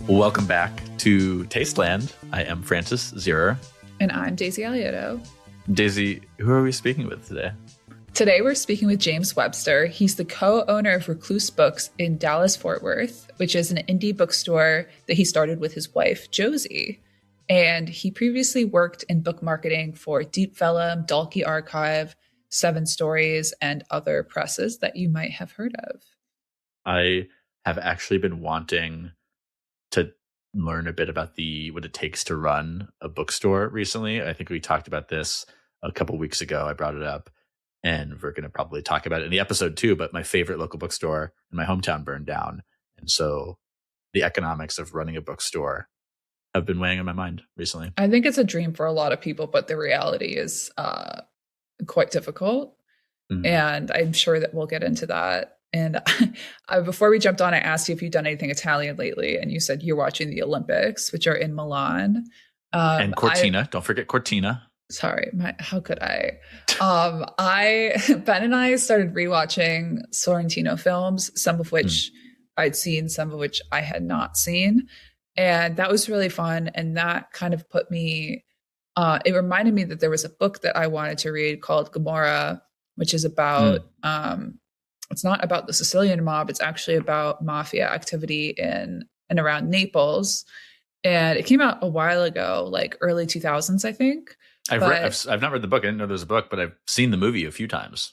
Welcome back to Tasteland. I am Francis Zierer. And I'm Daisy Aliotto. Daisy, who are we speaking with today? Today we're speaking with James Webster. He's the co-owner of Recluse Books in Dallas-Fort Worth, which is an indie bookstore that he started with his wife, Josie. And he previously worked in book marketing for Deep Vellum, Dalkey Archive, Seven Stories, and other presses that you might have heard of. I have actually been wanting to learn a bit about what it takes to run a bookstore recently. I think we talked about this a couple weeks ago. I brought it up, and we're going to probably talk about it in the episode too. But my favorite local bookstore in my hometown burned down. And so the economics of running a bookstore have been weighing on my mind recently. I think it's a dream for a lot of people, but the reality is quite difficult. Mm-hmm. And I'm sure that we'll get into that. And before we jumped on, I asked you if you've done anything Italian lately. And you said you're watching the Olympics, which are in Milan. And Cortina. Don't forget Cortina. Sorry. How could I? Ben and I started rewatching Sorrentino films, some of which I'd seen, some of which I had not seen. And that was really fun. And that kind of put me, it reminded me that there was a book that I wanted to read called Gomorrah, which is about, it's not about the Sicilian mob. It's actually about mafia activity in and around Naples. And it came out a while ago, like early 2000s, I think. I've not read the book. I didn't know there was a book, but I've seen the movie a few times.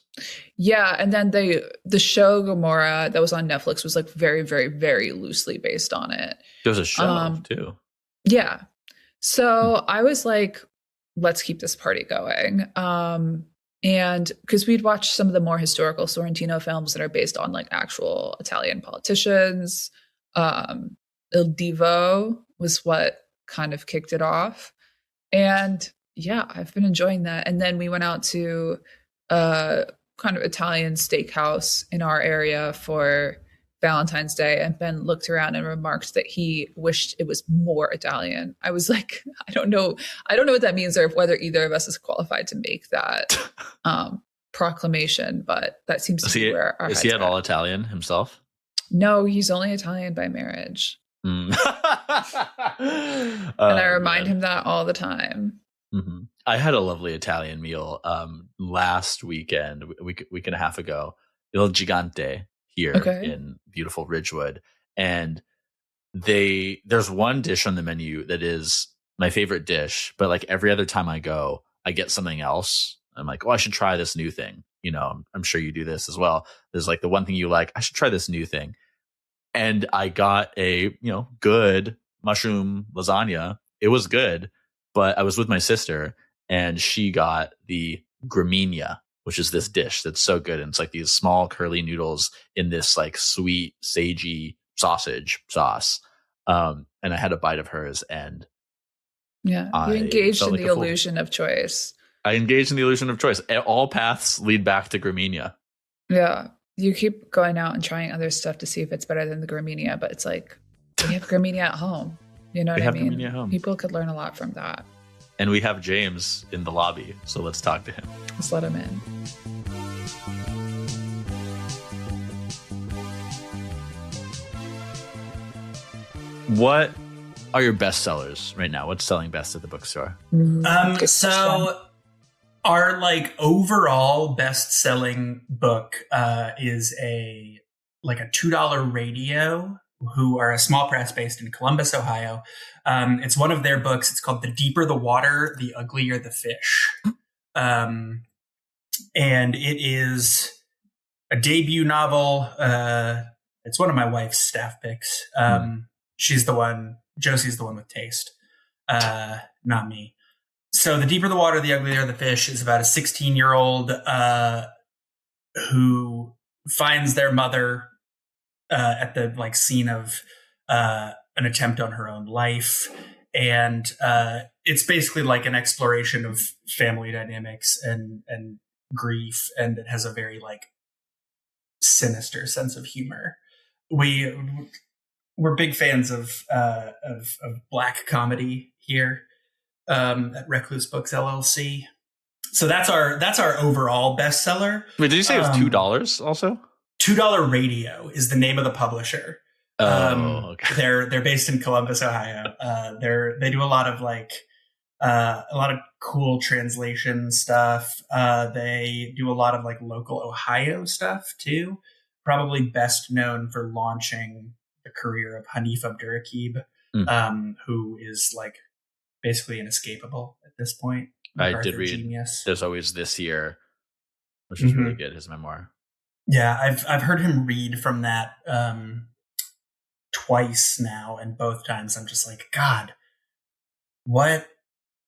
Yeah. And then the show Gomorrah that was on Netflix was like very, very, very loosely based on it. There was a show too. Yeah. So I was like, let's keep this party going. And because we'd watched some of the more historical Sorrentino films that are based on like actual Italian politicians. Il Divo was what kind of kicked it off. And yeah, I've been enjoying that. And then we went out to a kind of Italian steakhouse in our area for Valentine's Day. And Ben looked around and remarked that he wished it was more Italian. I was like, I don't know what that means or whether either of us is qualified to make that proclamation, but that seems to be where our Is he at all Italian himself? No, he's only Italian by marriage. And I remind him that all the time. Mm-hmm. I had a lovely Italian meal last weekend, week and a half ago, Il Gigante here in beautiful Ridgewood. And there's one dish on the menu that is my favorite dish, but like every other time I go, I get something else. I'm like, oh, I should try this new thing. You know, I'm sure you do this as well. There's like the one thing you like, I should try this new thing. And I got a, good mushroom lasagna. It was good, but I was with my sister and she got the gramigna, which is this dish that's so good. And it's like these small curly noodles in this like sweet, sagey sausage sauce. And I had a bite of hers and you engaged in the illusion of choice. I engaged in the illusion of choice. All paths lead back to gramigna. Yeah. You keep going out and trying other stuff to see if it's better than the gramigna, but it's like, we have gramigna at home. You know what I mean? Gramigna at home. People could learn a lot from that. And we have James in the lobby, so let's talk to him. Let's let him in. What are your best sellers right now? What's selling best at the bookstore? So our like overall best-selling book is a $2 radio, who are a small press based in Columbus, Ohio. It's one of their books. It's called The Deeper the Water, the Uglier the Fish. And it is a debut novel. It's one of my wife's staff picks. Josie's the one with taste, not me. So The Deeper the Water, the Uglier the Fish is about a 16-year-old who finds their mother at the scene of an attempt on her own life. And it's basically like an exploration of family dynamics and grief. And it has a very sinister sense of humor. We're big fans of Black comedy here at Recluse Books LLC. So that's our overall bestseller. Wait, did you say it was $2 also? $2 Radio is the name of the publisher. Okay. They're based in Columbus, Ohio. They do a lot of cool translation stuff. They do a lot of like local Ohio stuff too. Probably best known for launching the career of Hanif Abdurraqib, who is like basically inescapable at this point. I did read Genius. There's Always This Year, which is really good, his memoir. Yeah, I've heard him read from that twice now, and both times I'm just like, God, what?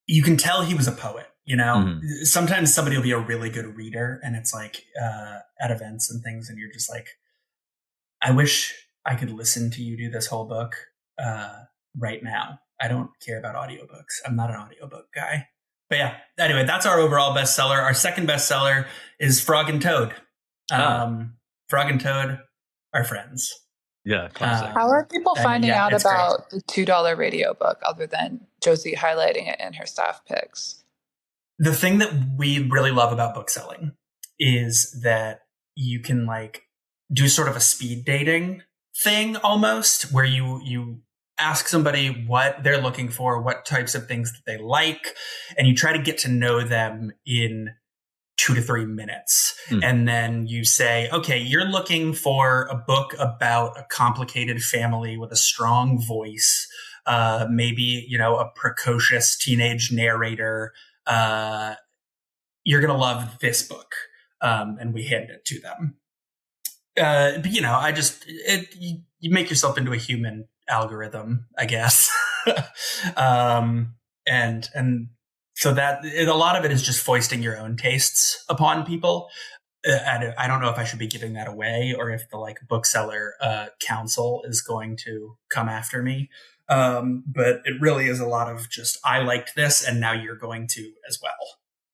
You can tell he was a poet, you know? Sometimes somebody will be a really good reader, and it's like at events and things, and you're just like, I wish I could listen to you do this whole book right now. I don't care about audiobooks. I'm not an audiobook guy. But yeah, anyway, that's our overall bestseller. Our second bestseller is Frog and Toad. Frog and Toad are friends. Yeah, classic. How are people finding out about the $2 radio book other than Josie highlighting it in her staff picks? The thing that we really love about book selling is that you can like do sort of a speed dating thing almost, where you ask somebody what they're looking for, what types of things that they like, and you try to get to know them in 2 to 3 minutes. And then you say, okay, you're looking for a book about a complicated family with a strong voice, maybe, you know, a precocious teenage narrator. You're going to love this book. And we hand it to them. But, you know, you make yourself into a human algorithm, I guess. And so that a lot of it is just foisting your own tastes upon people. I don't know if I should be giving that away or if the like bookseller council is going to come after me. But it really is a lot of just, I liked this and now you're going to as well.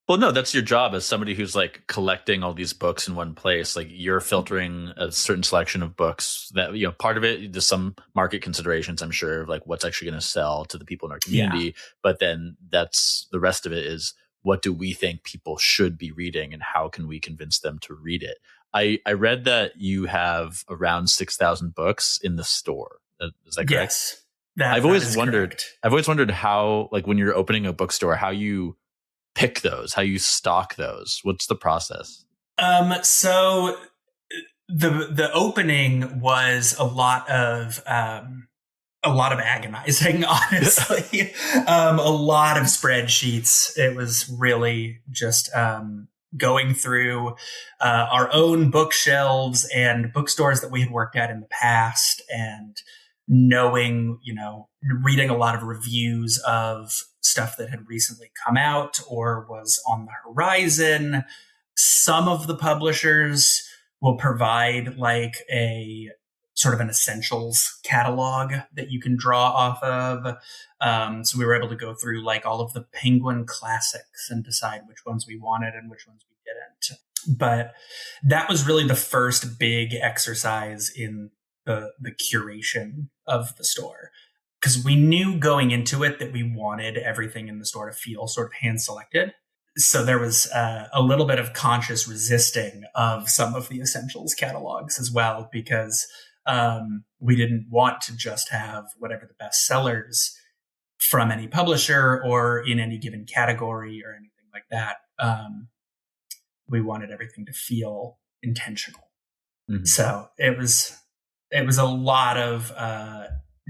Well, no, that's your job as somebody who's like collecting all these books in one place. Like you're filtering a certain selection of books that, you know, part of it, there's some market considerations, I'm sure, of like what's actually going to sell to the people in our community. Yeah. But then that's the rest of it is what do we think people should be reading and how can we convince them to read it? I read that you have around 6,000 books in the store. Is that correct? Yes. I've always wondered how, like when you're opening a bookstore, how you pick those, how you stock those. What's the process? So the opening was a lot of agonizing, honestly. A lot of spreadsheets. It was really just going through our own bookshelves and bookstores that we had worked at in the past and knowing, you know, reading a lot of reviews of stuff that had recently come out or was on the horizon. Some of the publishers will provide like a sort of an essentials catalog that you can draw off of. So we were able to go through like all of the Penguin classics and decide which ones we wanted and which ones we didn't. But that was really the first big exercise in the curation of the store. Because we knew going into it that we wanted everything in the store to feel sort of hand-selected. So there was a little bit of conscious resisting of some of the essentials catalogs as well, because we didn't want to just have whatever the best sellers from any publisher or in any given category or anything like that. We wanted everything to feel intentional. Mm-hmm. So it was a lot of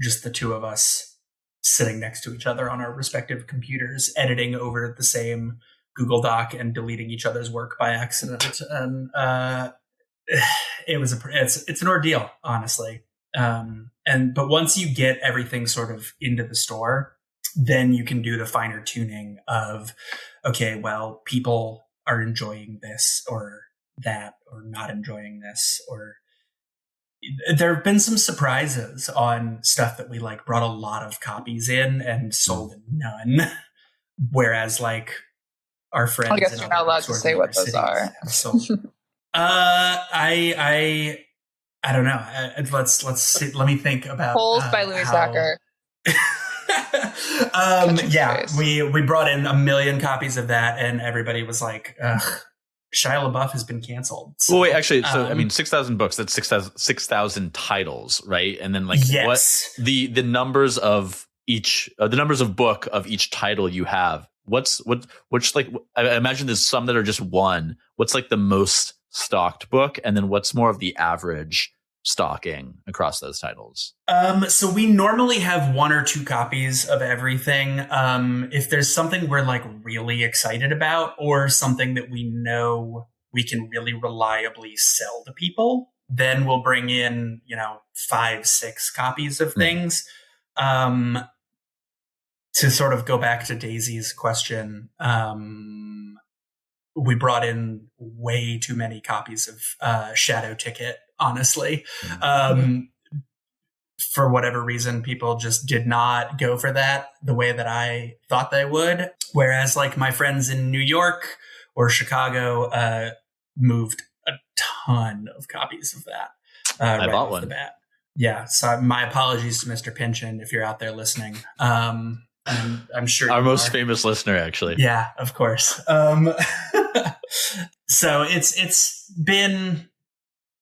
just the two of us sitting next to each other on our respective computers, editing over the same Google Doc and deleting each other's work by accident. And it's an ordeal, honestly. But once you get everything sort of into the store, then you can do the finer tuning of, okay, well, people are enjoying this or that or not enjoying this, or there have been some surprises on stuff that we like brought a lot of copies in and sold none. Whereas like our friends, I guess you're not allowed to say what those are. I don't know. Let's see. Let me think about Polls by Louis Sacker. Yeah, we brought in 1 million copies of that, and everybody was like, Shia LaBeouf has been canceled. So, well, wait, actually, so I mean, 6,000 books. That's 6,000 titles, right? And then like yes. what the numbers of each the numbers of book of each title you have. Which like I imagine there's some that are just one. What's like the most stocked book, and then what's more of the average stocking across those titles? So we normally have 1 or 2 copies of everything. If there's something we're like really excited about, or something that we know we can really reliably sell to people, then we'll bring in, 5, 6 copies of things. To sort of go back to Daisy's question, we brought in way too many copies of Shadow Ticket, honestly. For whatever reason, people just did not go for that the way that I thought they would. Whereas like my friends in New York or Chicago moved a ton of copies of that. I bought one. Yeah. So my apologies to Mr. Pynchon if you're out there listening. I'm sure our most famous listener, actually. Yeah, of course. So it's been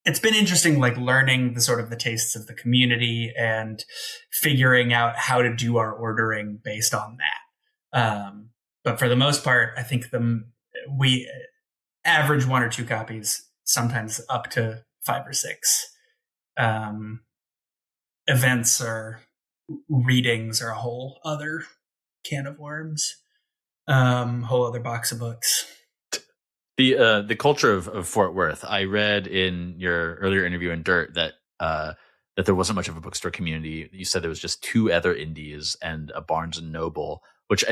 interesting, like learning the sort of the tastes of the community and figuring out how to do our ordering based on that. But for the most part, I think we average 1 or 2 copies, sometimes up to 5 or 6. Events or readings are a whole other can of worms, whole other box of books. The culture of Fort Worth. I read in your earlier interview in Dirt that there wasn't much of a bookstore community. You said there was just 2 other indies and a Barnes and Noble, which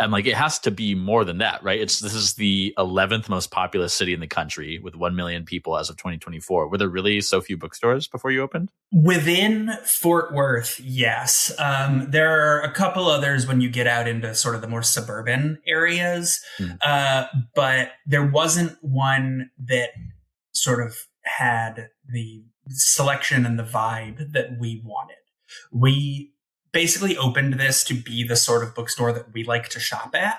I'm like, it has to be more than that, right? This is the 11th most populous city in the country with 1 million people as of 2024. Were there really so few bookstores before you opened? Within Fort Worth, yes. There are a couple others when you get out into sort of the more suburban areas. But there wasn't one that sort of had the selection and the vibe that we wanted. We basically opened this to be the sort of bookstore that we like to shop at.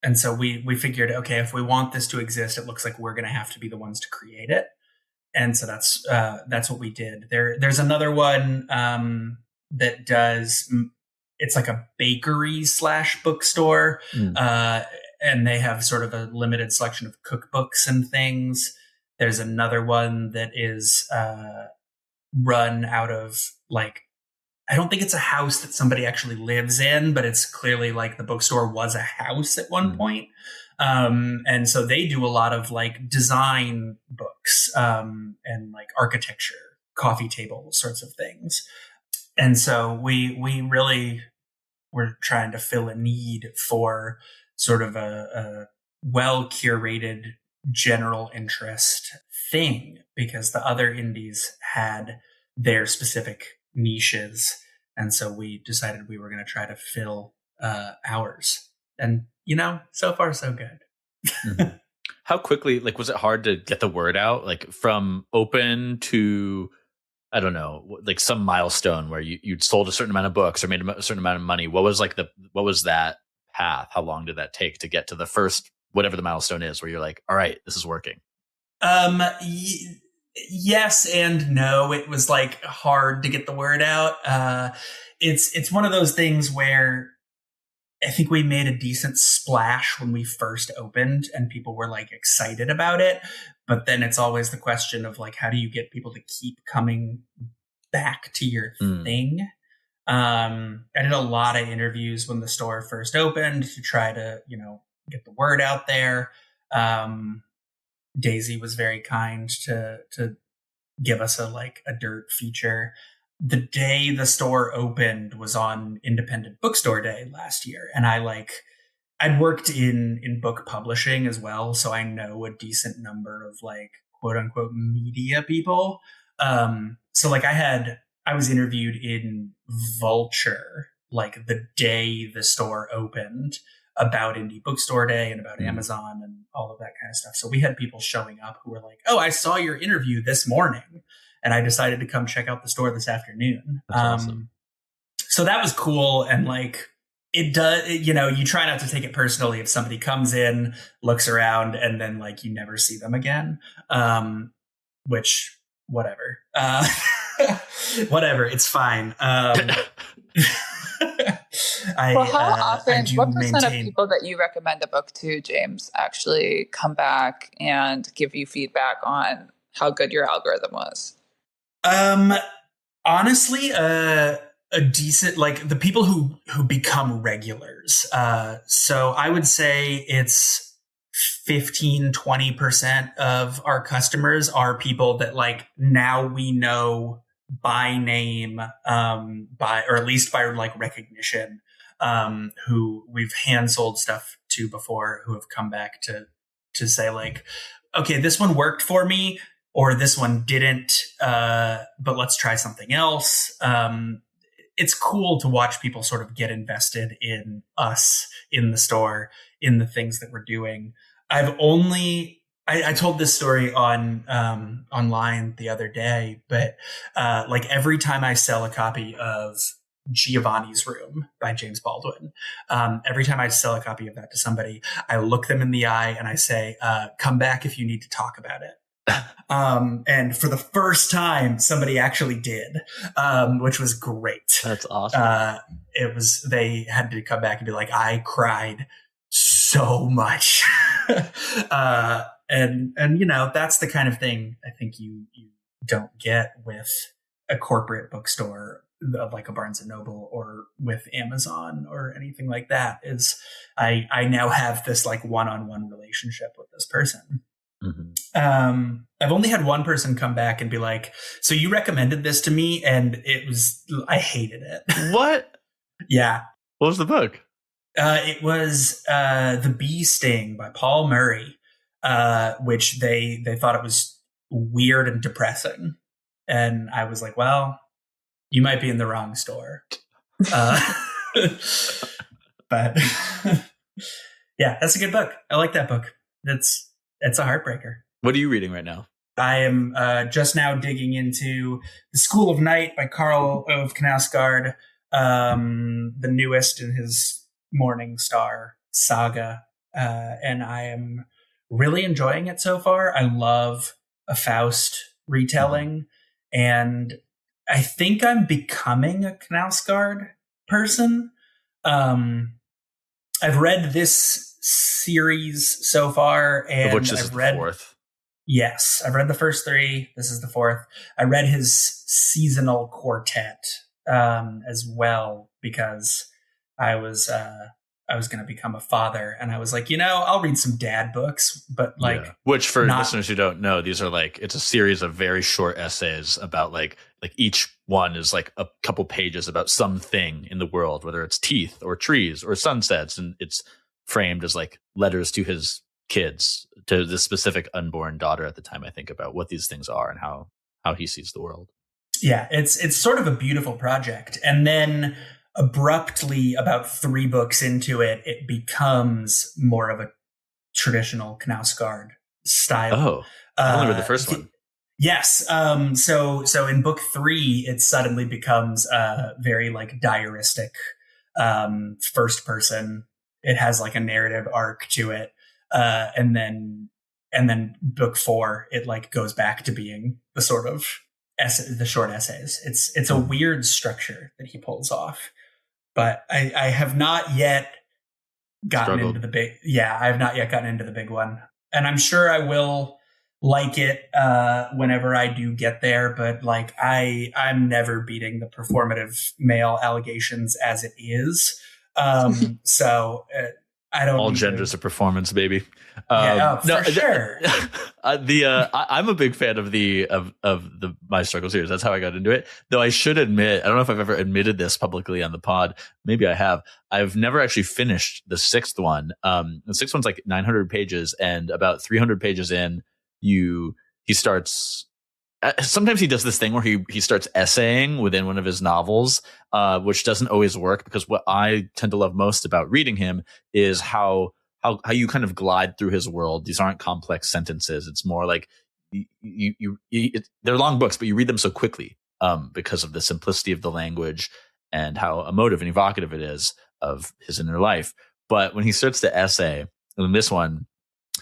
And so we figured, okay, if we want this to exist, it looks like we're going to have to be the ones to create it. And so that's what we did. There's another one that does, it's like a bakery / bookstore. And they have sort of a limited selection of cookbooks and things. There's another one that is run out of like, I don't think it's a house that somebody actually lives in, but it's clearly like the bookstore was a house at one point. And so they do a lot of like design books and like architecture, coffee table sorts of things. And so we really were trying to fill a need for sort of a well curated general interest thing, because the other indies had their specific niches. And so we decided we were going to try to fill ours. And, so far so good. How quickly, like, was it hard to get the word out? Like from open to, I don't know, like some milestone where you'd sold a certain amount of books or made a certain amount of money. What was that path? How long did that take to get to the first, whatever the milestone is, where you're like, all right, this is working? Yes and no. It was like hard to get the word out. It's one of those things where I think we made a decent splash when we first opened and people were like excited about it. But then it's always the question of like, how do you get people to keep coming back to your thing? I did a lot of interviews when the store first opened to try to, get the word out there. Daisy was very kind to give us a Dirt feature. The day the store opened was on Independent Bookstore Day last year. And I'd worked in book publishing as well. So I know a decent number of like quote unquote media people. So like I was interviewed in Vulture, like the day the store opened, about Indie Bookstore Day and about Amazon and all of that kind of stuff. So we had people showing up who were like, oh, I saw your interview this morning and I decided to come check out the store this afternoon. That's awesome. So that was cool. And like, it does, you try not to take it personally if somebody comes in, looks around, and then like you never see them again. Which, whatever. Whatever, it's fine. How often, what percent of people that you recommend a book to, James, actually come back and give you feedback on how good your algorithm was? Honestly, a decent, like the people who become regulars. So I would say it's 15-20% of our customers are people that like now we know by name, or at least by like recognition, who we've hand sold stuff to before, who have come back to say like, okay, this one worked for me, or this one didn't, but let's try something else. It's cool to watch people sort of get invested in us, in the store, in the things that we're doing. I told this story on online the other day, but like every time I sell a copy of Giovanni's Room by James Baldwin, every time I sell a copy of that to somebody, I look them in the eye and I say, come back if you need to talk about it. And for the first time, somebody actually did, which was great. That's awesome. They had to come back and be like, I cried so much. And that's the kind of thing I think you don't get with a corporate bookstore like a Barnes and Noble or with Amazon or anything like that. Is I now have this like one-on-one relationship with this person. Mm-hmm. I've only had one person come back and be like, so you recommended this to me and I hated it. What? Yeah. What was the book? It was The Bee Sting by Paul Murray, which they thought it was weird and depressing. And I was like, well, you might be in the wrong store. But yeah, that's a good book. I like that book. It's a heartbreaker. What are you reading right now? I am just now digging into The School of Night by Karl Ove Knausgaard, the newest in his Morning Star saga. And I am really enjoying it so far. I love a Faust retelling. And I think I'm becoming a Knausgaard person. I've read this series so far, and which is the fourth. Yes, I've read the first three. This is the fourth. I read his seasonal quartet as well because I was going to become a father, and I was like, I'll read some dad books, but like, which for listeners who don't know, these are like it's a series of very short essays about like each one is like a couple pages about something in the world, whether it's teeth or trees or sunsets, and it's framed as like letters to his kids, to the specific unborn daughter at the time. I think about what these things are and how he sees the world. Yeah, it's sort of a beautiful project. And then abruptly, about 3 books into it, it becomes more of a traditional Knausgaard style. Oh, I only read the first one. Yes. So in book 3, it suddenly becomes very like diaristic, first person. It has like a narrative arc to it. And then book 4, it like goes back to being the sort of the short essays. It's a weird structure that he pulls off, but I have not yet gotten into the big. Yeah, I have not yet gotten into the big one, and I'm sure I will like it whenever I do get there. But like I'm never beating the performative male allegations as it is. So I don't. All genders of performance, baby. For sure. I'm a big fan of the My Struggle series. That's how I got into it. Though I should admit, I don't know if I've ever admitted this publicly on the pod. Maybe I have. I've never actually finished the 6th one. The 6th one's like 900 pages, and about 300 pages in, he starts. Sometimes he does this thing where he starts essaying within one of his novels, which doesn't always work, because what I tend to love most about reading him is how you kind of glide through his world. These aren't complex sentences. It's more like they're long books, but you read them so quickly because of the simplicity of the language and how emotive and evocative it is. of his inner life. But when he starts the essay, and in this one,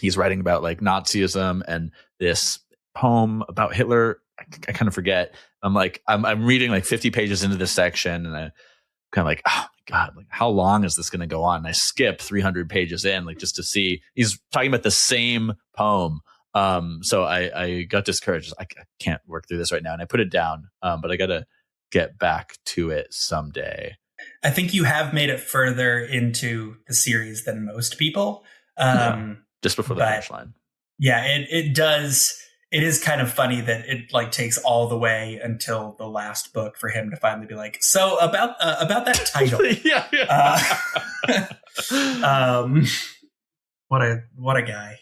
he's writing about like Nazism and this poem about Hitler. I kind of forget. I'm reading like 50 pages into this section, and I kind of like, oh my God, like how long is this going to go on? And I skip 300 pages in, like just to see he's talking about the same poem. So I got discouraged. I can't work through this right now, and I put it down. But I got to get back to it someday. I think you have made it further into the series than most people. Just before the finish line. Yeah, it does. It is kind of funny that it like takes all the way until the last book for him to finally be like, so about that title. What a guy.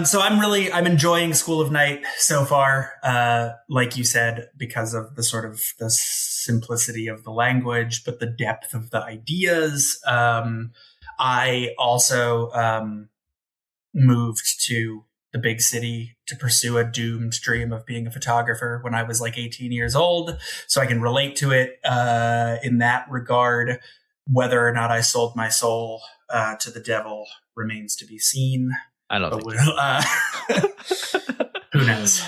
So I'm enjoying School of Night so far. Like you said, because of the sort of the simplicity of the language, but the depth of the ideas. I also moved to the big city to pursue a doomed dream of being a photographer when I was like 18 years old. So I can relate to it in that regard. Whether or not I sold my soul to the devil remains to be seen. I don't think who knows?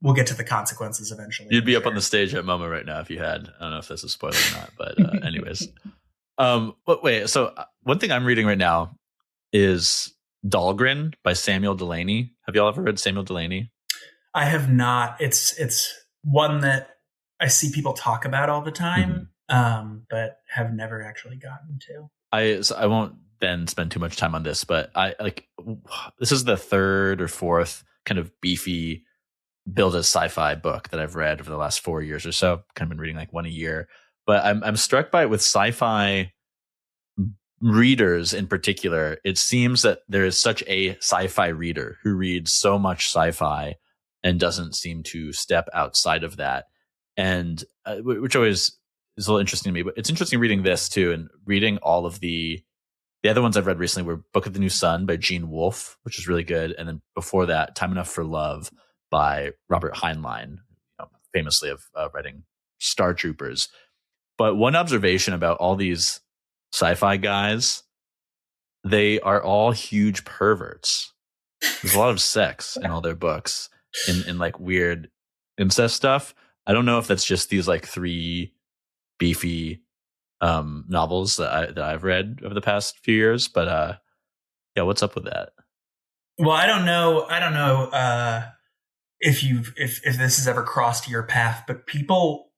We'll get to the consequences eventually. You'd be up on the stage at MoMA right now if you had. I don't know if this is a spoiler or not, but anyways. But wait, so one thing I'm reading right now is Dahlgren by Samuel Delany. Have y'all ever read Samuel Delany? I have not. It's one that I see people talk about all the time, but have never actually gotten to. I won't then spend too much time on this, but this is the third or fourth kind of beefy build a sci-fi book that I've read over the last 4 years or so. Kind of been reading like one a year, but I'm struck by it with sci-fi readers in particular. It seems that there is such a sci-fi reader who reads so much sci-fi and doesn't seem to step outside of that, and which always is a little interesting to me. But it's interesting reading this too, and reading all of the other ones I've read recently were Book of the New Sun by Gene Wolfe, which is really good, and then before that, Time Enough for Love by Robert Heinlein, famously of writing Star Troopers. But one observation about all these sci-fi guys, they are all huge perverts. There's a lot of sex in all their books, in like weird incest stuff. I don't know if that's just these like 3 beefy novels that I've read over the past few years, but yeah, what's up with that? Well, I don't know if this has ever crossed your path, but people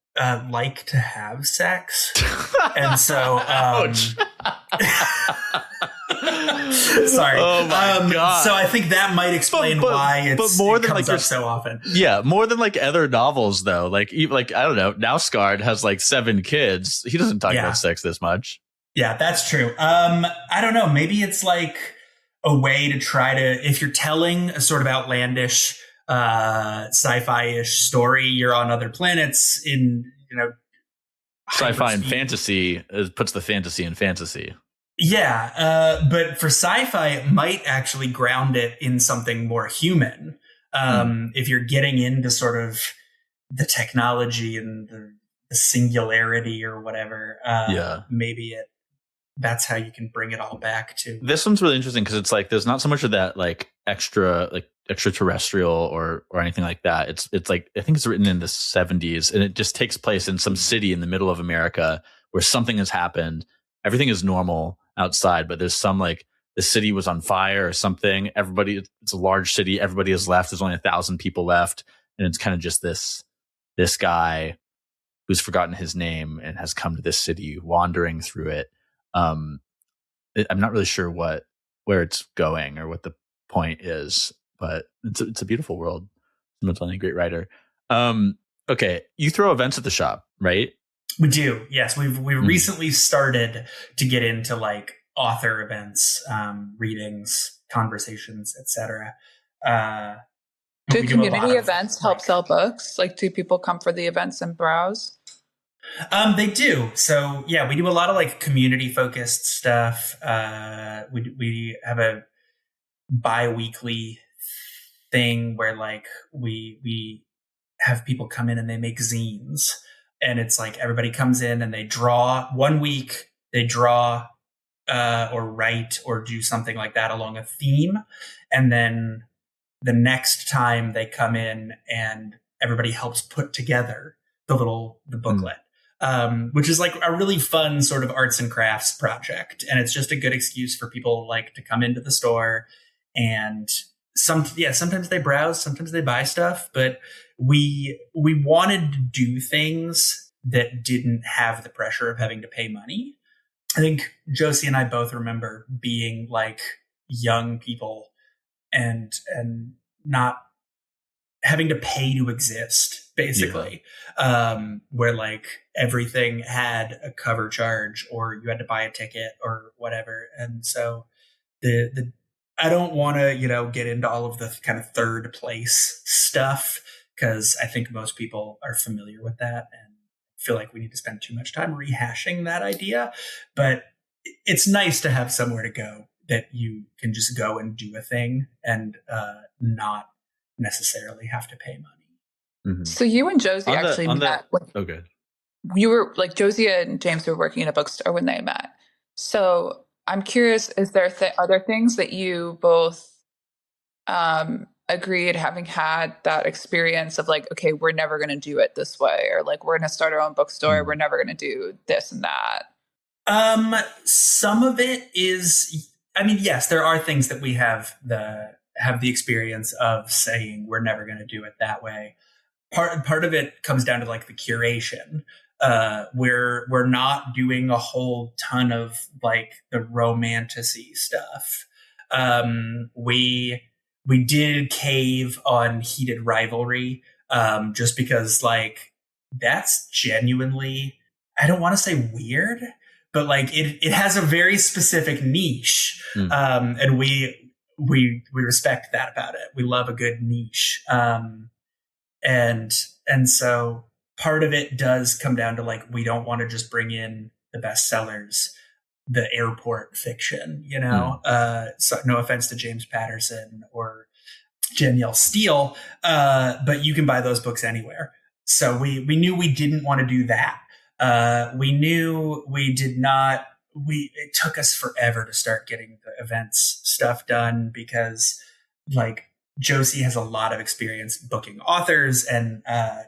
like to have sex, and so sorry. Oh my God. So I think that might explain why it comes up so often. Yeah, more than like other novels though. Like I don't know. Nausgaard has like 7 kids. He doesn't talk about sex this much. Yeah, that's true. I don't know. Maybe it's like a way to try to, if you're telling a sort of outlandish sci-fi-ish story, you're on other planets in, sci-fi and fantasy puts the fantasy in fantasy. Yeah, but for sci-fi, it might actually ground it in something more human. If you're getting into sort of the technology and the singularity or whatever, maybe that's how you can bring it all back to. This one's really interesting because it's like there's not so much of that like extraterrestrial or anything like that. It's like I think it's written in the 70s, and it just takes place in some city in the middle of America where something has happened. Everything is normal outside, but there's some like the city was on fire or something. It's a large city. Everybody has left. There's only 1,000 people left, and it's kind of just this guy who's forgotten his name and has come to this city, wandering through it. I'm not really sure where it's going or what the point is, but it's a beautiful world. Definitely a great writer. Okay, you throw events at the shop, right? We do. Yes, we recently started to get into like author events, readings, conversations, etc. Do community events help sell books? Like, do people come for the events and browse? They do. So yeah, we do a lot of like community focused stuff. We have a bi-weekly thing where like we have people come in and they make zines. and it's like everybody comes in and they draw 1 week, they draw or write or do something like that along a theme. And then the next time they come in and everybody helps put together the booklet, which is like a really fun sort of arts and crafts project. And it's just a good excuse for people like to come into the store and sometimes they browse, sometimes they buy stuff, but we wanted to do things that didn't have the pressure of having to pay money. I think Josie and I both remember being like young people and not having to pay to exist, basically, where like everything had a cover charge or you had to buy a ticket or whatever. And so I don't want to, get into all of the kind of third place stuff, because I think most people are familiar with that and feel like we need to spend too much time rehashing that idea. But it's nice to have somewhere to go that you can just go and do a thing and not necessarily have to pay money. Mm-hmm. So you and Josie met. Okay. You were like Josie and James were working in a bookstore when they met. So I'm curious, are there things that you both agreed, having had that experience of like, okay, we're never going to do it this way, or like, we're going to start our own bookstore. We're never going to do this and that. Some of it is, yes, there are things that we have the experience of saying we're never going to do it that way. Part of it comes down to like the curation. We're not doing a whole ton of like the romantic-y stuff. We did cave on Heated Rivalry, just because like that's genuinely, I don't want to say weird, but like it has a very specific niche. And we respect that about it. We love a good niche. And so part of it does come down to like, we don't want to just bring in the bestsellers, the airport fiction, so no offense to James Patterson or Danielle Steele, but you can buy those books anywhere. So we knew we didn't want to do that. We knew we did not, it took us forever to start getting the events stuff done, because like Josie has a lot of experience booking authors and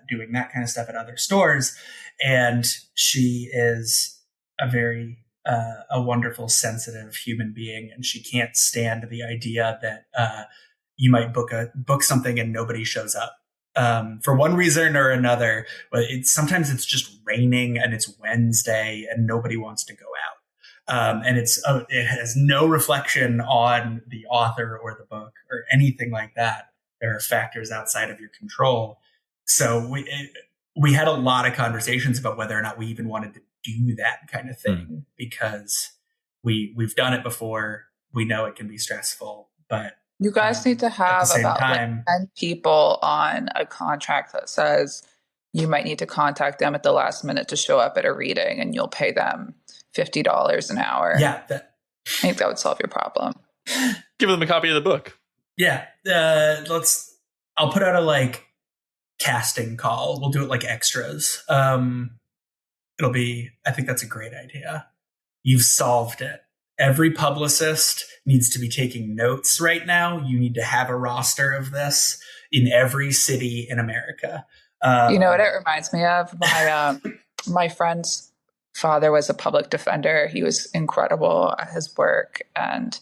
doing that kind of stuff at other stores. And she is a very a wonderful, sensitive human being, and she can't stand the idea that you might book something and nobody shows up for one reason or another. Sometimes it's just raining and it's Wednesday and nobody wants to go out, and it has no reflection on the author or the book or anything like that. There are factors outside of your control. So we had a lot of conversations about whether or not we even wanted to do that kind of thing, because we've done it before. We know it can be stressful, but you guys need to have about 10 people on a contract that says you might need to contact them at the last minute to show up at a reading, and you'll pay them $50 an hour. Yeah. I think that would solve your problem. Give them a copy of the book. Yeah. I'll put out a like casting call. We'll do it like extras. I think that's a great idea. You've solved it. Every publicist needs to be taking notes right now. You need to have a roster of this in every city in America. You know what it reminds me of? My friend's father was a public defender. He was incredible at his work, and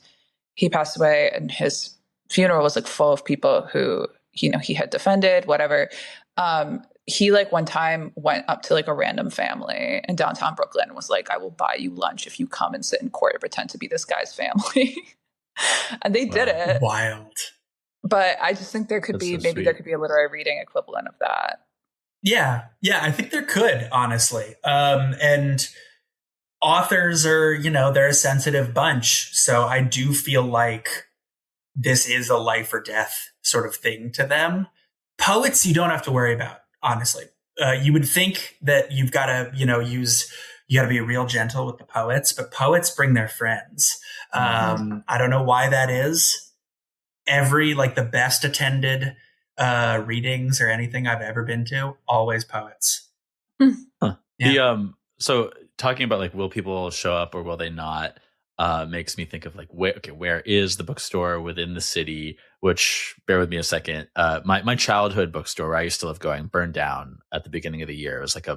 he passed away, and his funeral was like full of people who, he had defended, whatever. He like one time went up to like a random family in downtown Brooklyn and was like, I will buy you lunch if you come and sit in court and pretend to be this guy's family. And they did it. Wild. But I just think there could be a literary reading equivalent of that. Yeah. Yeah. I think there could, honestly. And authors are, they're a sensitive bunch. So I do feel like this is a life or death sort of thing to them. Poets, you don't have to worry about, honestly. You would think that you've got to, you got to be real gentle with the poets, but poets bring their friends. I don't know why that is. The best attended readings or anything I've ever been to, always poets. Huh. Yeah. So talking about like, will people show up or will they not? Makes me think of like, where is the bookstore within the city? Which, bear with me a second. My childhood bookstore where I used to live going burned down at the beginning of the year. It was like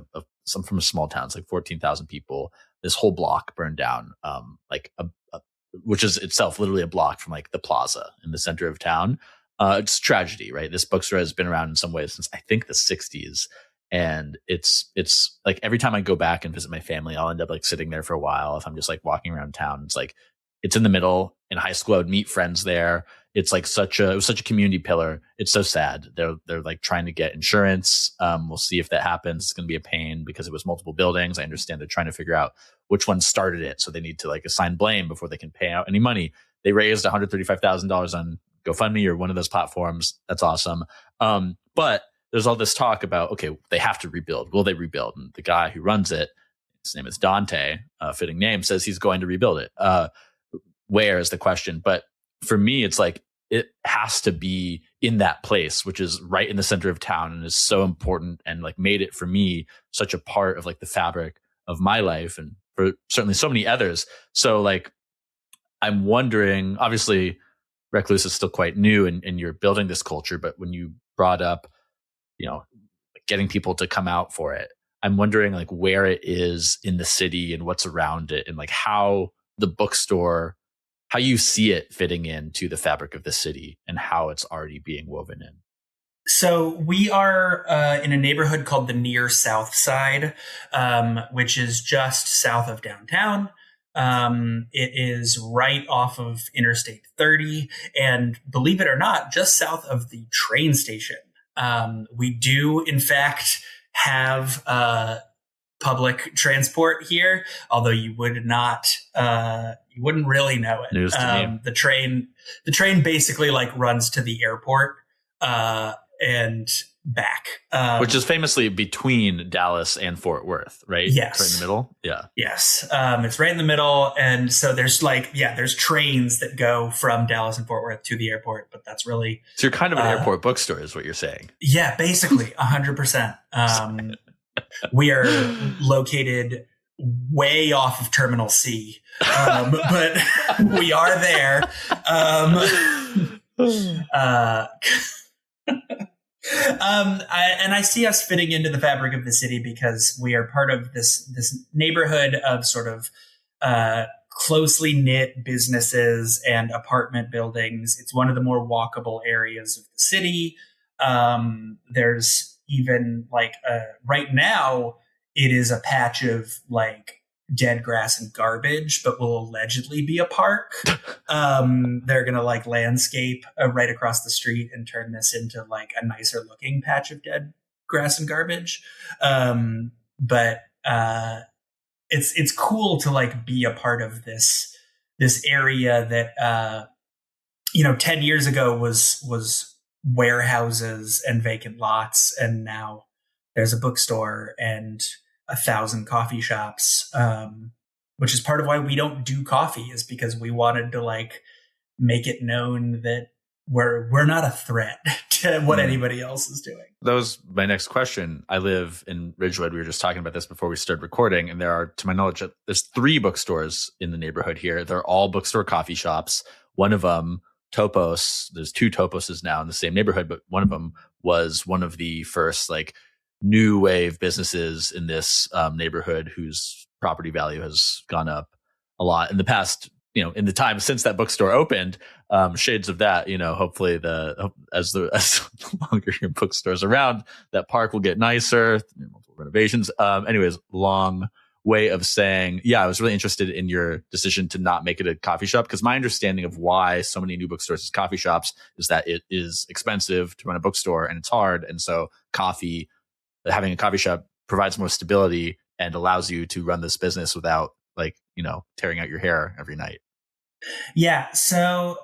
some from a small town. It's like 14,000 people. This whole block burned down. Which is itself literally a block from like the plaza in the center of town. It's tragedy, right? This bookstore has been around in some ways since I think the 60s. And it's like every time I go back and visit my family, I'll end up like sitting there for a while. If I'm just like walking around town, it's like, it's in the middle. In high school, I would meet friends there. It's like it was such a community pillar. It's so sad. They're like trying to get insurance. We'll see if that happens. It's going to be a pain because it was multiple buildings. I understand they're trying to figure out which one started it. So they need to like assign blame before they can pay out any money. They raised $135,000 on GoFundMe or one of those platforms. That's awesome. But there's all this talk about, okay, they have to rebuild. Will they rebuild? And the guy who runs it, his name is Dante, fitting name, says he's going to rebuild it. Where is the question? But for me, it's like, it has to be in that place, which is right in the center of town and is so important and like made it for me such a part of like the fabric of my life and for certainly so many others. So like, I'm wondering, obviously Recluse is still quite new and you're building this culture, but when you brought up, getting people to come out for it, I'm wondering like where it is in the city and what's around it and like how the bookstore, how you see it fitting into the fabric of the city and how it's already being woven in. So we are in a neighborhood called the Near South Side, which is just south of downtown. It is right off of Interstate 30 and, believe it or not, just south of the train station. We do, in fact, have public transport here, although you would not, you wouldn't really know it. News to me. The train basically like runs to the airport and back, which is famously between Dallas and Fort Worth, right? Yes, right in the middle. Yeah, yes, it's right in the middle, and so there's there's trains that go from Dallas and Fort Worth to the airport, but that's really so you're kind of an airport bookstore, is what you're saying? Yeah, basically 100%. We are located way off of Terminal C, but we are there. I see us fitting into the fabric of the city because we are part of this neighborhood of sort of closely knit businesses and apartment buildings. It's one of the more walkable areas of the city. There's even like right now it is a patch of like dead grass and garbage, but will allegedly be a park. They're going to like landscape right across the street and turn this into like a nicer looking patch of dead grass and garbage. But it's cool to like be a part of this area that, 10 years ago was warehouses and vacant lots. And now there's a bookstore and 1,000 coffee shops, which is part of why we don't do coffee, is because we wanted to like make it known that we're not a threat to what anybody else is doing. That was my next question. I live in Ridgewood. We were just talking about this before we started recording, and there are, to my knowledge, there's 3 bookstores in the neighborhood here. They're all bookstore coffee shops. One of them, Topos, there's 2 Toposes now in the same neighborhood, but one of them was one of the first like new wave businesses in this neighborhood whose property value has gone up a lot in the past, in the time since that bookstore opened. Shades of that, hopefully as longer your bookstore's around, that park will get nicer, multiple renovations. Anyways, long way of saying, I was really interested in your decision to not make it a coffee shop, because my understanding of why so many new bookstores is coffee shops is that it is expensive to run a bookstore and it's hard. And so having a coffee shop provides more stability and allows you to run this business without tearing out your hair every night. Yeah. So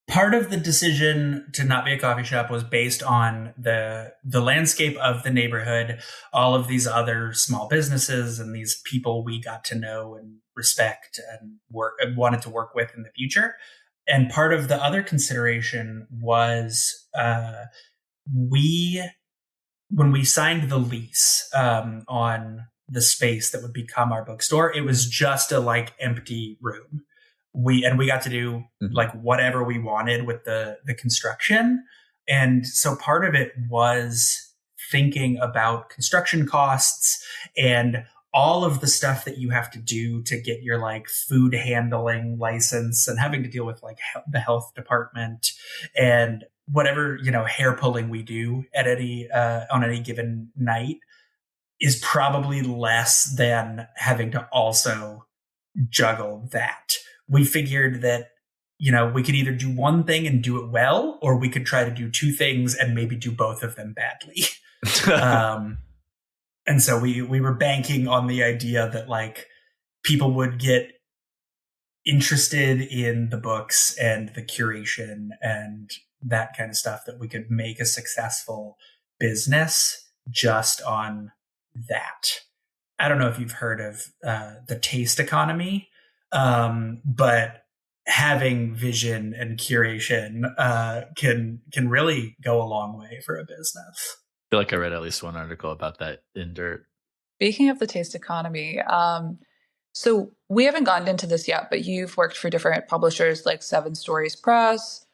part of the decision to not be a coffee shop was based on the landscape of the neighborhood, all of these other small businesses and these people we got to know and respect and wanted to work with in the future. And part of the other consideration was we when we signed the lease on the space that would become our bookstore, it was just a like empty room. We got to do like whatever we wanted with the construction. And so part of it was thinking about construction costs and all of the stuff that you have to do to get your like food handling license and having to deal with like the health department and whatever, hair pulling we do at on any given night is probably less than having to also juggle that. We figured that, we could either do one thing and do it well, or we could try to do two things and maybe do both of them badly. And so we were banking on the idea that like people would get interested in the books and the curation and that kind of stuff, that we could make a successful business just on that. I don't know if you've heard of the taste economy, but having vision and curation can really go a long way for a business. I feel like I read at least one article about that in Dirt. Speaking of the taste economy, so we haven't gotten into this yet, but you've worked for different publishers like Seven Stories Press,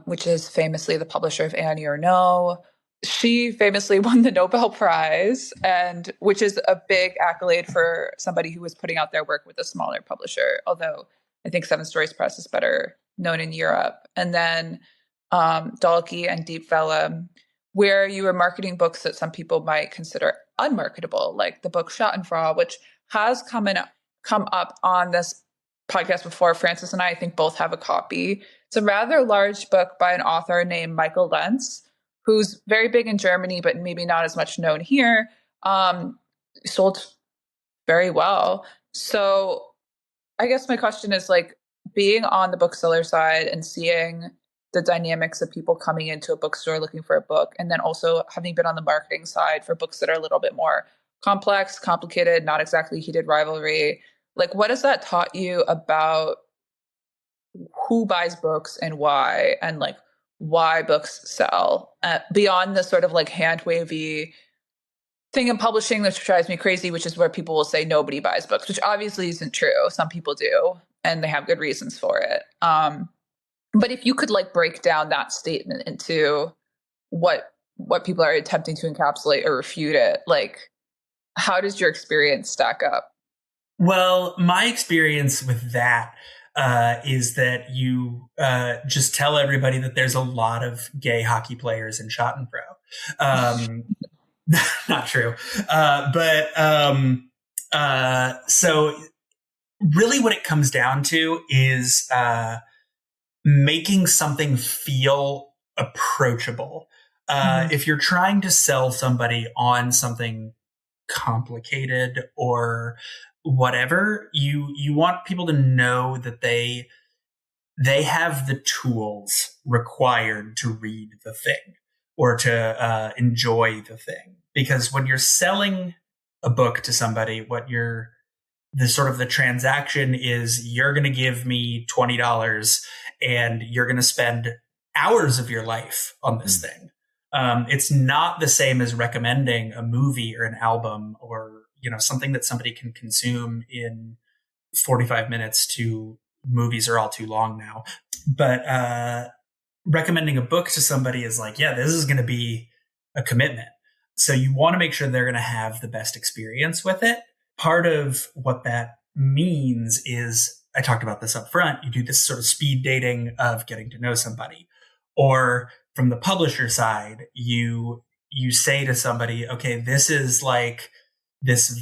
which is famously the publisher of Annie or No. She famously won the Nobel Prize, and which is a big accolade for somebody who was putting out their work with a smaller publisher, although I think Seven Stories Press is better known in Europe. And then Dalkey and Deep Vellum, where you were marketing books that some people might consider unmarketable, like the book Schadenfreude, which has come up on this podcast before. Francis and I think both have a copy. It's a rather large book by an author named Michael Lentz, who's very big in Germany, but maybe not as much known here. Sold very well. So I guess my question is like being on the bookseller side and seeing the dynamics of people coming into a bookstore looking for a book, and then also having been on the marketing side for books that are a little bit more complex, complicated, not exactly heated rivalry. Like, what has that taught you about who buys books and why, and like why books sell beyond the sort of like hand wavy thing in publishing that drives me crazy, which is where people will say nobody buys books, which obviously isn't true. Some people do, and they have good reasons for it. But if you could like break down that statement into what people are attempting to encapsulate or refute it, like how does your experience stack up? Well, my experience with that is that you just tell everybody that there's a lot of gay hockey players in Schadenfreude. Not true. So really what it comes down to is making something feel approachable. If you're trying to sell somebody on something complicated or whatever, you want people to know that they have the tools required to read the thing or to enjoy the thing. Because when you're selling a book to somebody, the transaction is you're going to give me $20 and you're going to spend hours of your life on this thing. It's not the same as recommending a movie or an album or, something that somebody can consume in 45 minutes to movies are all too long now. But recommending a book to somebody is like, yeah, this is going to be a commitment. So you want to make sure they're going to have the best experience with it. Part of what that means is, I talked about this up front, you do this sort of speed dating of getting to know somebody. Or from the publisher side, you say to somebody, okay, this is like this,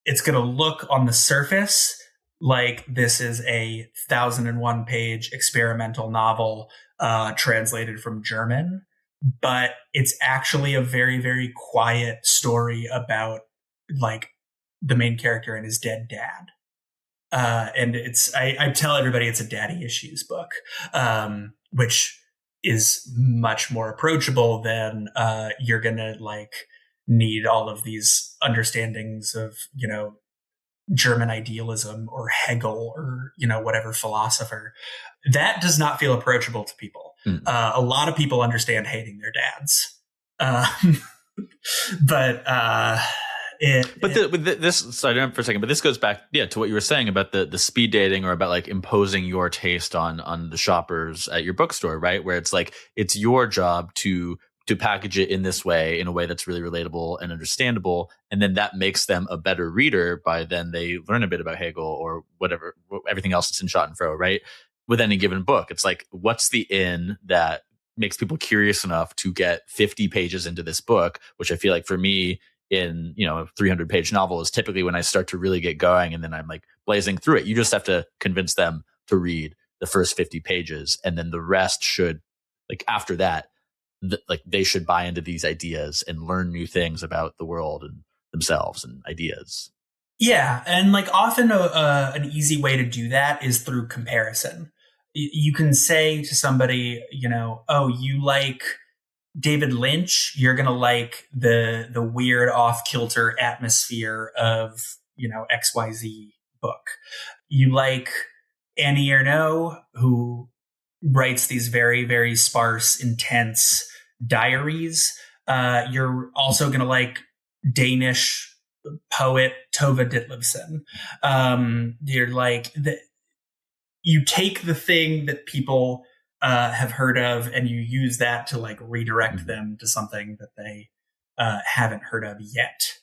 it's going to look on the surface like this is a 1,001 page experimental novel translated from German, but it's actually a very, very quiet story about like the main character and his dead dad. And I tell everybody it's a daddy issues book, which is much more approachable than you're going to like need all of these understandings of, German idealism or Hegel or, whatever philosopher. That does not feel approachable to people. A lot of people understand hating their dads. But this, sorry, for a second, but this goes back, to what you were saying about the speed dating, or about like imposing your taste on the shoppers at your bookstore, right? Where it's like, it's your job to package it in this way, in a way that's really relatable and understandable. And then that makes them a better reader by then they learn a bit about Hegel or whatever, everything else that's in Schadenfreude, right? With any given book, it's like, what's the in that makes people curious enough to get 50 pages into this book, which I feel like for me, in a 300-page novel is typically when I start to really get going, and then I'm like blazing through it. You just have to convince them to read the first 50 pages, and then the rest should, like, after that, they should buy into these ideas and learn new things about the world and themselves and ideas. Yeah, and like often an easy way to do that is through comparison. You can say to somebody, oh, you like David Lynch, you're going to like the weird off-kilter atmosphere of, XYZ book. You like Annie Ernaux, who writes these very, very sparse, intense diaries. You're also going to like Danish poet Tove Ditlevsen. You're like, you take the thing that people have heard of, and you use that to like redirect them to something that they haven't heard of yet.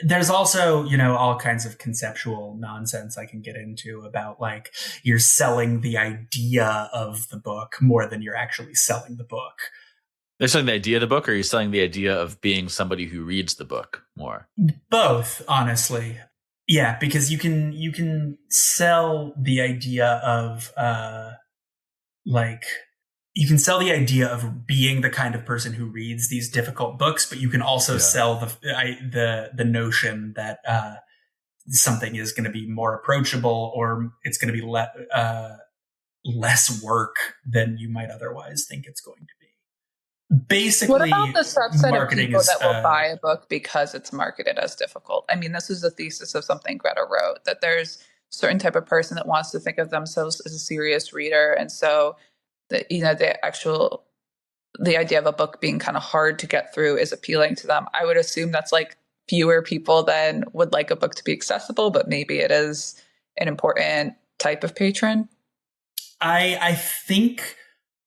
There's also, all kinds of conceptual nonsense I can get into about like you're selling the idea of the book more than you're actually selling the book. They're selling the idea of the book, or are you selling the idea of being somebody who reads the book more? Both, honestly. Yeah, because you can sell the idea of you can sell the idea of being the kind of person who reads these difficult books, but you can also sell the notion that something is going to be more approachable, or it's going to be less work than you might otherwise think it's going to be. Basically, what about the subset of people that will buy a book because it's marketed as difficult? I mean, this is the thesis of something Greta wrote, that there's a certain type of person that wants to think of themselves as a serious reader, and so that the idea of a book being kind of hard to get through is appealing to them. I would assume that's like fewer people than would like a book to be accessible, but maybe it is an important type of patron. I think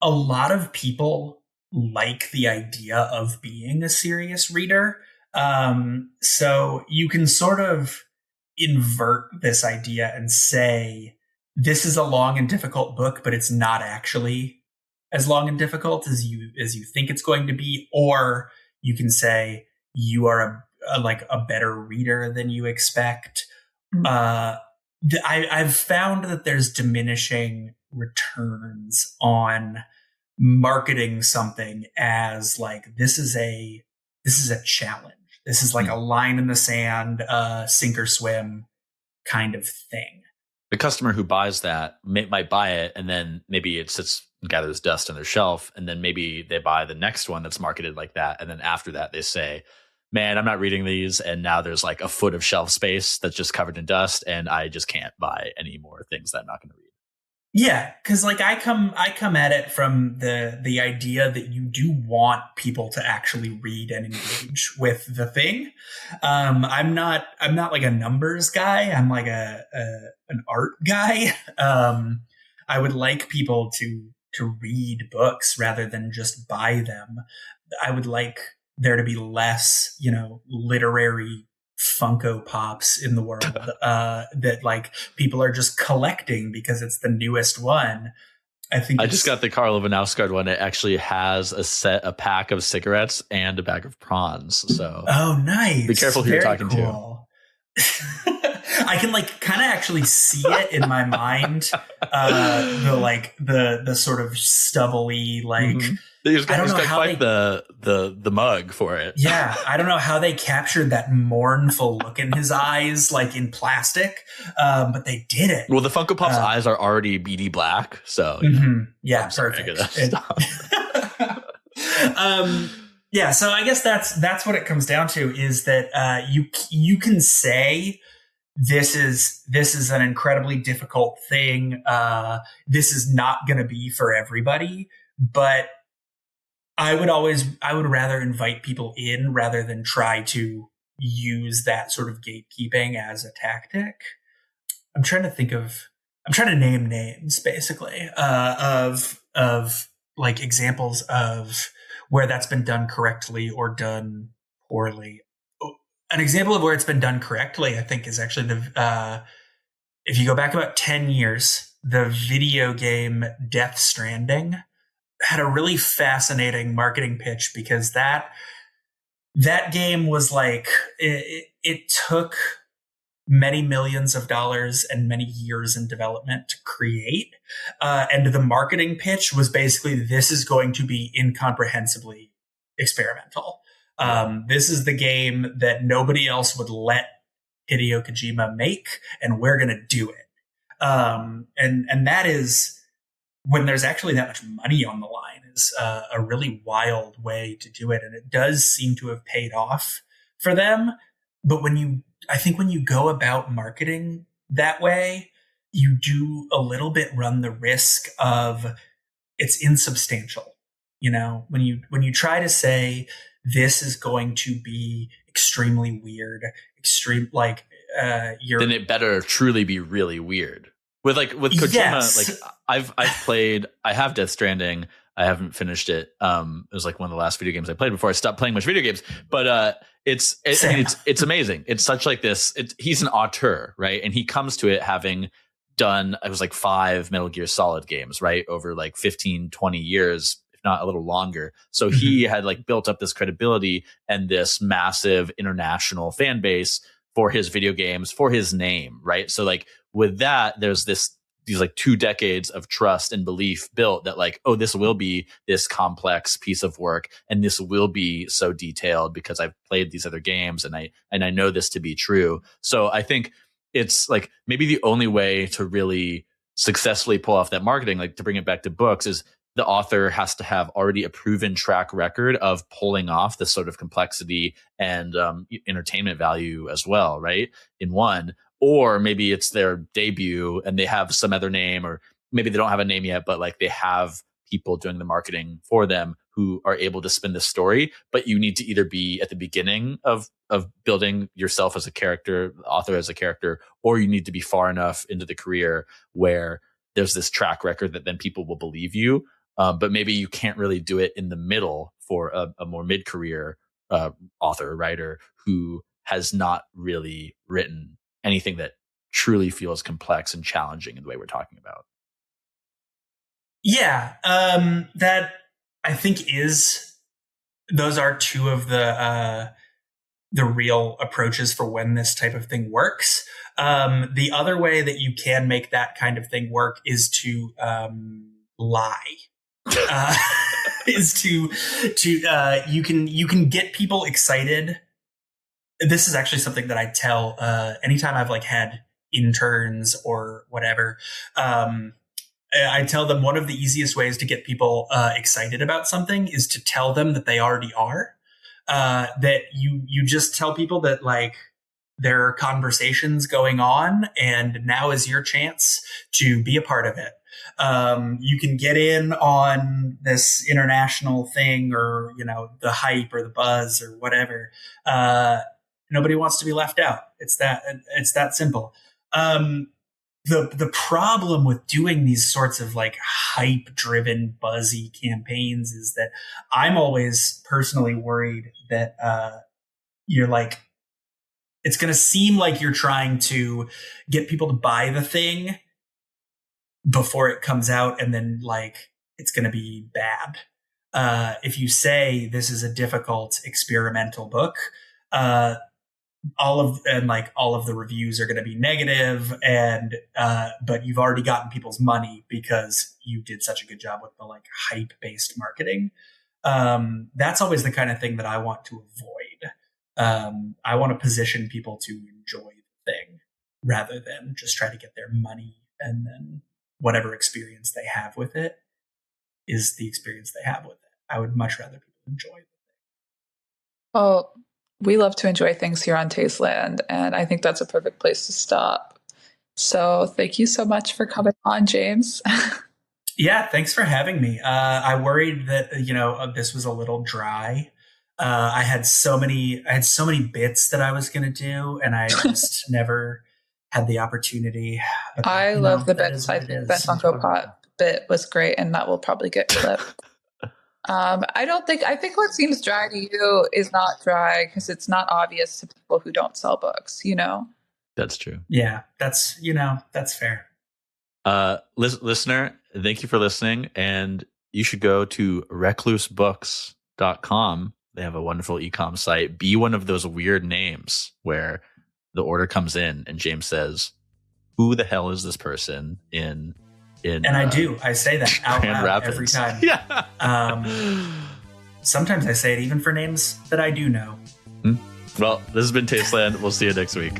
a lot of people like the idea of being a serious reader. So you can sort of invert this idea and say, this is a long and difficult book, but it's not actually as long and difficult as you think it's going to be. Or you can say you are a better reader than you expect. I've found that there's diminishing returns on marketing something as like, this is a challenge. This is like a line in the sand, sink or swim kind of thing. The customer who buys that might buy it, and then maybe it sits and gathers dust on their shelf, and then maybe they buy the next one that's marketed like that, and then after that they say, man, I'm not reading these, and now there's like a foot of shelf space that's just covered in dust, and I just can't buy any more things that I'm not going to read. Yeah, because like I come at it from the idea that you do want people to actually read and engage with the thing. I'm not like a numbers guy. I'm like an art guy. I would like people to read books rather than just buy them. I would like there to be less, literary Funko Pops in the world that like people are just collecting because it's the newest one. I just got the Karl Vanausgaard one. It actually has a pack of cigarettes and a bag of prawns. So nice. Be careful who you're talking to. I can like kind of actually see it in my mind. The sort of stubbly like. Mm-hmm. He's got quite the mug for it. Yeah, I don't know how they captured that mournful look in his eyes, like in plastic, but they did it. Well, the Funko Pop's eyes are already beady black, so yeah, perfect. Yeah, so I guess that's what it comes down to, is that you can say this is an incredibly difficult thing. This is not going to be for everybody, but I would rather invite people in rather than try to use that sort of gatekeeping as a tactic. I'm trying to name names basically, of like examples of where that's been done correctly or done poorly. An example of where it's been done correctly, I think, is actually if you go back about 10 years, the video game Death Stranding had a really fascinating marketing pitch, because that game was like, it took many millions of dollars and many years in development to create. And the marketing pitch was basically, this is going to be incomprehensibly experimental. This is the game that nobody else would let Hideo Kojima make, and we're going to do it. And that is, when there's actually that much money on the line, is a really wild way to do it. And it does seem to have paid off for them. But I think when you go about marketing that way, you do a little bit run the risk of it's insubstantial. You know, when you try to say this is going to be extremely weird, then it better truly be really weird. With Kojima, yes. I have Death Stranding. I haven't finished it. It was like one of the last video games I played before I stopped playing much video games. But it's amazing. It's such like this. He's an auteur, right? And he comes to it having done, it was like 5 Metal Gear Solid games, right? Over like 15, 20 years, if not a little longer. So he had like built up this credibility and this massive international fan base for his video games, for his name, right? So like with that, there's these like 2 decades of trust and belief built that like, oh, this will be this complex piece of work, and this will be so detailed because I've played these other games and I know this to be true. So I think it's like maybe the only way to really successfully pull off that marketing, like to bring it back to books, is the author has to have already a proven track record of pulling off this sort of complexity and entertainment value as well, right? In one, or maybe it's their debut and they have some other name, or maybe they don't have a name yet, but like they have people doing the marketing for them who are able to spin the story. But you need to either be at the beginning of building yourself as a character, the author as a character, or you need to be far enough into the career where there's this track record that then people will believe you. But maybe you can't really do it in the middle for a more mid-career author, writer who has not really written anything that truly feels complex and challenging in the way we're talking about. Yeah, that I think those are 2 of the real approaches for when this type of thing works. The other way that you can make that kind of thing work is to lie. Is to you can get people excited. This is actually something that I tell anytime I've like had interns or whatever. I tell them one of the easiest ways to get people excited about something is to tell them that they already are. That you just tell people that like there are conversations going on, and now is your chance to be a part of it. You can get in on this international thing, or, you know, the hype or the buzz or whatever. Nobody wants to be left out. It's that simple. The problem with doing these sorts of like hype driven buzzy campaigns is that I'm always personally worried that, you're like, it's going to seem like you're trying to get people to buy the thing before it comes out, and then like it's going to be bad. If you say this is a difficult experimental book, all of the reviews are going to be negative, and but you've already gotten people's money because you did such a good job with the like hype based marketing. That's always the kind of thing that I want to avoid. I want to position people to enjoy the thing rather than just try to get their money, and then whatever experience they have with it is the experience they have with it. I would much rather people enjoy the thing. Well, we love to enjoy things here on Tasteland, and I think that's a perfect place to stop. So thank you so much for coming on, James. Yeah, thanks for having me. I worried that this was a little dry. I had so many bits that I was going to do, and I just never had the opportunity. But I love the bits. I think that Funko Pop bit was great, and that will probably get clipped. I think what seems dry to you is not dry because it's not obvious to people who don't sell books, That's true. Yeah, that's fair. Listener, thank you for listening. And you should go to reclusebooks.com. They have a wonderful e-com site. Be one of those weird names where the order comes in and James says, who the hell is this person in and I say that out Grand loud Rapids. Every time. Yeah. Sometimes I say it even for names that I do know. Well, this has been Tasteland. We'll see you next week.